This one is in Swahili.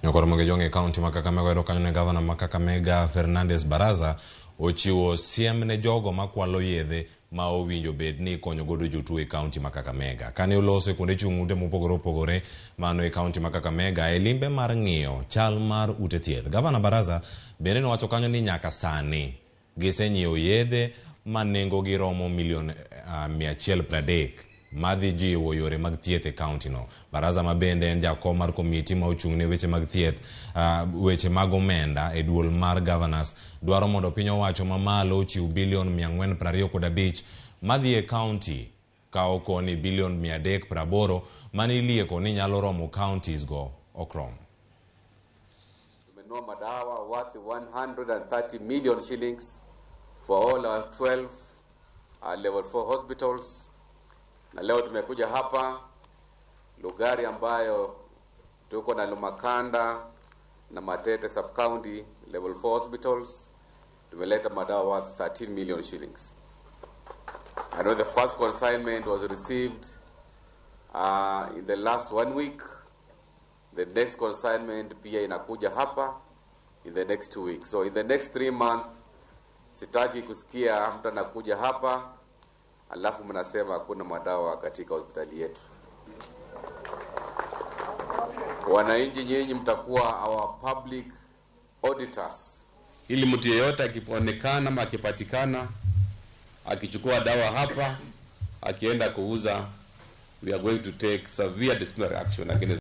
Ramogi jonge county ma Kakamega ero kanyo ne Gavana ma Kakamega Fernandes Barasa ochiwo siem ne jogo makwalo yedhe ma owinjo bed ni konyo godo jotuo e county ma Kakamega. Kane oloso kuonde chung'unde mopogore opogore mano e county ma Kakamega e limbe mar ng'iyo chal mar ute thieth. Gavana Barasa bende nowacho kanyo ni nyaka sani gisenyiewo yedhe ma nengogi romo milion 130 madhi jiwo yore mag thieth e county no. Barasa ma bende en jakom mar komiti ma ochung'ne weche mag thieth, weche mag omenda e duol mar governors dwaro mondo piny owacho mamalo ochiw bilion 425 madhi e county ka okoni bilion 380 mani ilieko ni nyalo romo counties go okrom. Tumenunua madawa worth 130 million shillings for all our 12 level 4 hospitals. Na leo tumekuja hapa Lugari ambayo tuko na Lumakanda na Matete sub county level 4 hospitals. Tumeleta madawa worth 13 million shillings. I know the first consignment was received in the last 1 week. The next consignment pia inakuja hapa in the next 2 weeks. So in the next 3 months sitaki kusikia mtu anakuja hapa alafu mnasema hakuna madawa katika hospitali yetu. Wananchi nyinyi mtakuwa our public auditors. Ili mtu yeyote akiponekana ama akipatikana akichukua dawa hapa akienda kuuza, we are going to take severe disciplinary action against